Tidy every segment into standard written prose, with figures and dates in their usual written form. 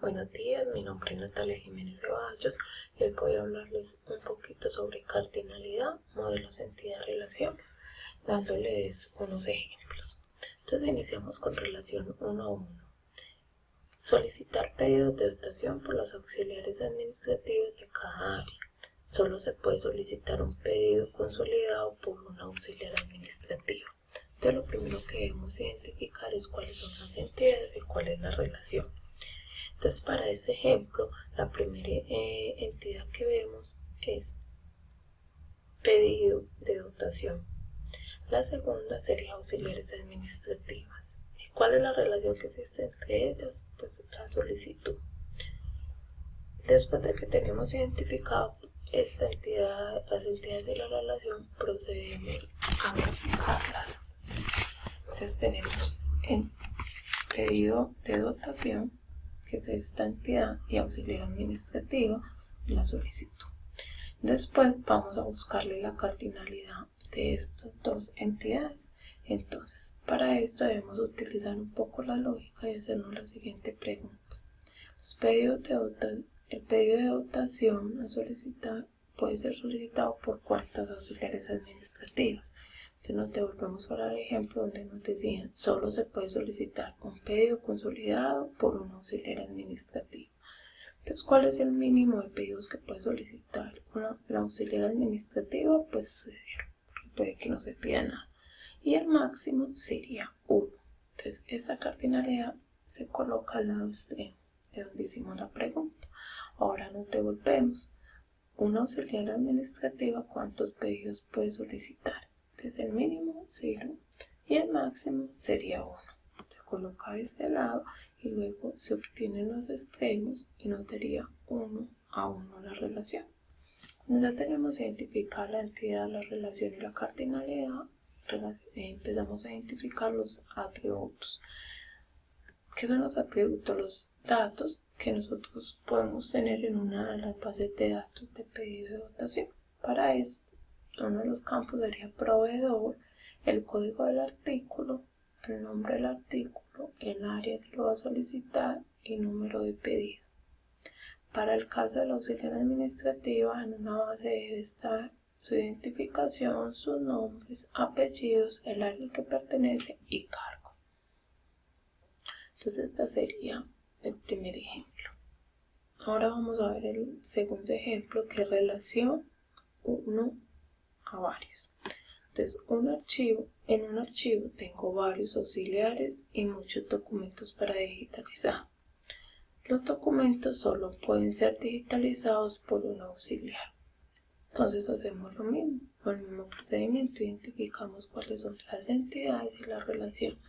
Buenos días, mi nombre es Natalia Jiménez Ceballos y hoy voy a hablarles un poquito sobre cardinalidad, modelos, entidad, relación, dándoles unos ejemplos. Entonces iniciamos con relación 1 a 1. Solicitar pedidos de dotación por los auxiliares administrativos de cada área. Solo se puede solicitar un pedido consolidado por un auxiliar administrativo. Entonces lo primero que debemos identificar es cuáles son las entidades y cuál es la relación. Entonces para este ejemplo, la primera entidad que vemos es pedido de dotación. La segunda sería auxiliares administrativas. ¿Y cuál es la relación que existe entre ellas? Pues la solicitud. Después de que tenemos identificado esta entidad, las entidades de la relación, procedemos a graficarlas. Entonces tenemos en pedido de dotación, que es esta entidad, y auxiliar administrativa, la solicitud. Después vamos a buscarle la cardinalidad de estas dos entidades. Entonces, para esto debemos utilizar un poco la lógica y hacernos la siguiente pregunta. El pedido de dotación a solicitar puede ser solicitado por cuántas auxiliares administrativas. Entonces nos devolvemos para el ejemplo donde nos decían solo se puede solicitar un pedido consolidado por un auxiliar administrativo. Entonces, ¿cuál es el mínimo de pedidos que puede solicitar la auxiliar administrativa? Pues 0, porque puede que no se pida nada. Y el máximo sería 1. Entonces, esta cardinalidad se coloca al lado extremo de donde hicimos la pregunta. Ahora nos devolvemos. Una auxiliar administrativa, ¿cuántos pedidos puede solicitar? Entonces, el mínimo 0 y el máximo sería 1. Se coloca a este lado y luego se obtienen los extremos y nos daría 1 a 1 la relación. Cuando ya tenemos identificada la entidad, la relación y la cardinalidad, empezamos a identificar los atributos. ¿Qué son los atributos? Los datos que nosotros podemos tener en una de las bases de datos de pedido de dotación. Para eso, uno de los campos sería proveedor, el código del artículo, el nombre del artículo, el área que lo va a solicitar y número de pedido. Para el caso de la auxiliar administrativa, en una base debe estar su identificación, sus nombres, apellidos, el área al que pertenece y cargo. Entonces este sería el primer ejemplo. Ahora vamos a ver el segundo ejemplo, que es relación 1 a varios. Entonces, en un archivo tengo varios auxiliares y muchos documentos para digitalizar. Los documentos solo pueden ser digitalizados por un auxiliar. Entonces hacemos el mismo procedimiento, identificamos cuáles son las entidades y la relación.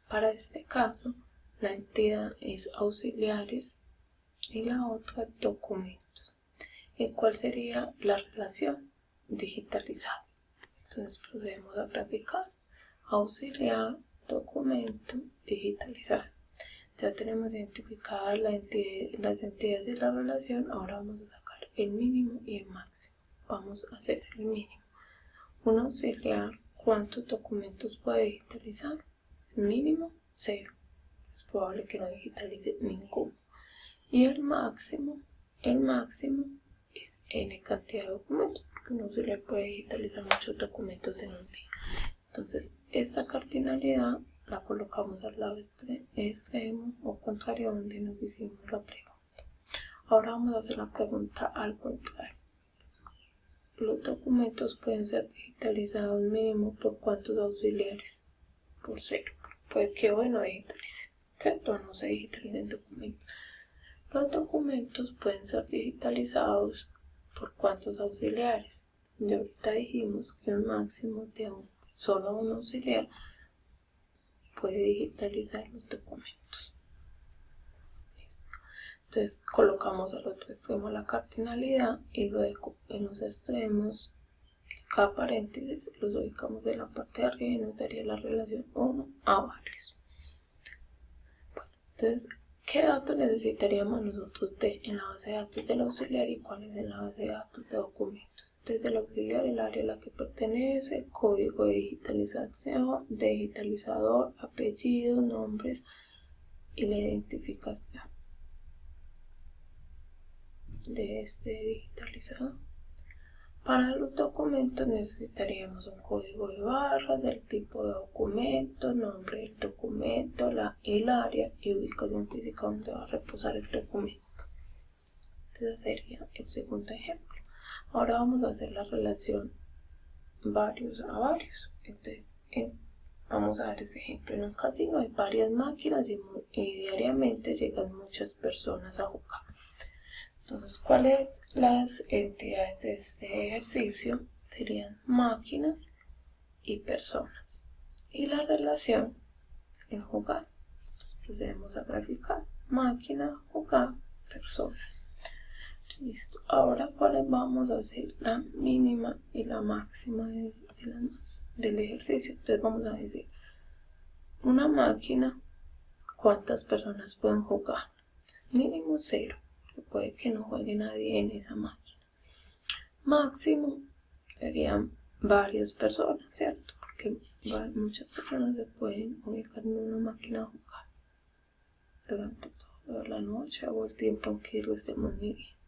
Para este caso, la entidad es auxiliares y la otra documentos. ¿Y cuál sería la relación? Digitalizar. Entonces procedemos a graficar, auxiliar, documento, digitalizar. Ya tenemos identificadas las entidades de la relación. Ahora vamos a sacar el mínimo y el máximo. Vamos a hacer el mínimo. Un auxiliar, ¿cuántos documentos puede digitalizar? El mínimo, 0. Es probable que no digitalice ninguno. Y el máximo es n cantidad de documentos, porque un auxiliar puede digitalizar muchos documentos en un día. Entonces, esta cardinalidad la colocamos al lado extremo o contrario donde nos hicimos la pregunta. Ahora vamos a hacer la pregunta al contrario. Los documentos pueden ser digitalizados mínimo por ¿cuántos auxiliares? Por 0. Puede que hoy no digitalice, ¿cierto? No se digitalicen documentos. Los documentos pueden ser digitalizados por ¿cuántos auxiliares? Y ahorita dijimos que un máximo de solo un auxiliar puede digitalizar los documentos. ¿Listo? Entonces colocamos al otro extremo la cardinalidad y luego en los extremos cada paréntesis los ubicamos en la parte de arriba y nos daría la relación 1 a varios. Bueno, entonces, ¿qué datos necesitaríamos nosotros en la base de datos del auxiliar y cuáles en la base de datos de documentos? Desde el auxiliar, el área a la que pertenece, código de digitalización, digitalizador, apellido, nombres y la identificación. de este digitalizado. Para los documentos necesitaríamos un código de barras del tipo de documento, nombre del documento, el área y ubicación física donde va a reposar el documento. Entonces sería el segundo ejemplo. Ahora vamos a hacer la relación varios a varios. Entonces, vamos a dar ese ejemplo. En un casino hay varias máquinas y diariamente llegan muchas personas a jugar. Entonces, ¿cuáles las entidades de este ejercicio? Serían máquinas y personas. Y la relación en jugar. Entonces, procedemos a graficar. Máquina, jugar, personas. Listo. Ahora, ¿cuáles vamos a hacer? La mínima y la máxima del ejercicio. Entonces, vamos a decir, una máquina, ¿cuántas personas pueden jugar? Pues, mínimo 0. Puede que no juegue nadie en esa máquina. Máximo serían varias personas, ¿cierto? Porque muchas personas se pueden ubicar en una máquina a jugar durante toda la noche o el tiempo en que lo estemos midiendo.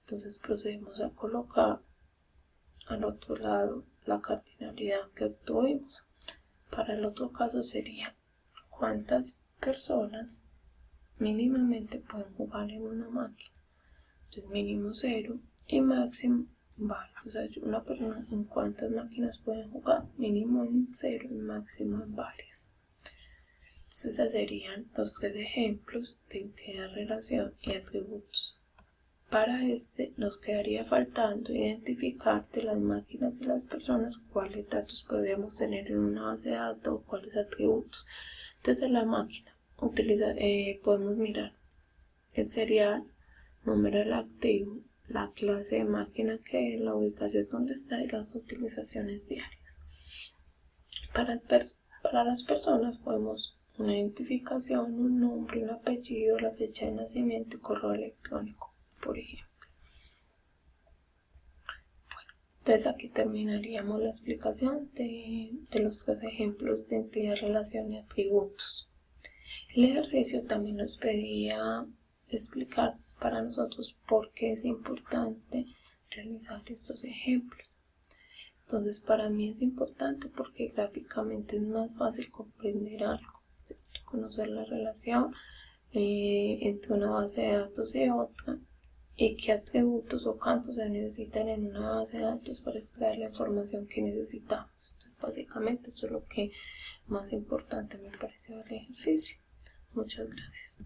Entonces procedemos a colocar al otro lado la cardinalidad que obtuvimos. Para el otro caso sería cuántas personas mínimamente pueden jugar en una máquina. Entonces mínimo 0 y máximo vale. O sea, una persona en cuántas máquinas pueden jugar, mínimo en 0 y máximo en varias. Entonces esos serían los 3 ejemplos de entidad, relación y atributos. Para este nos quedaría faltando identificar de las máquinas y las personas cuáles datos podríamos tener en una base de datos o cuáles atributos. Entonces en la máquina podemos mirar el serial, número del activo, la clase de máquina que es, la ubicación donde está y las utilizaciones diarias. Para las personas podemos una identificación, un nombre, un apellido, la fecha de nacimiento y correo electrónico, por ejemplo. Bueno, entonces aquí terminaríamos la explicación de los 3 ejemplos de entidad, relación y atributos. El ejercicio también nos pedía explicar para nosotros por qué es importante realizar estos ejemplos. Entonces para mí es importante porque gráficamente es más fácil comprender algo, ¿cierto? Conocer la relación entre una base de datos y otra y qué atributos o campos se necesitan en una base de datos para extraer la información que necesitamos. Entonces, básicamente eso es lo que más importante me pareció del ejercicio. Muchas gracias.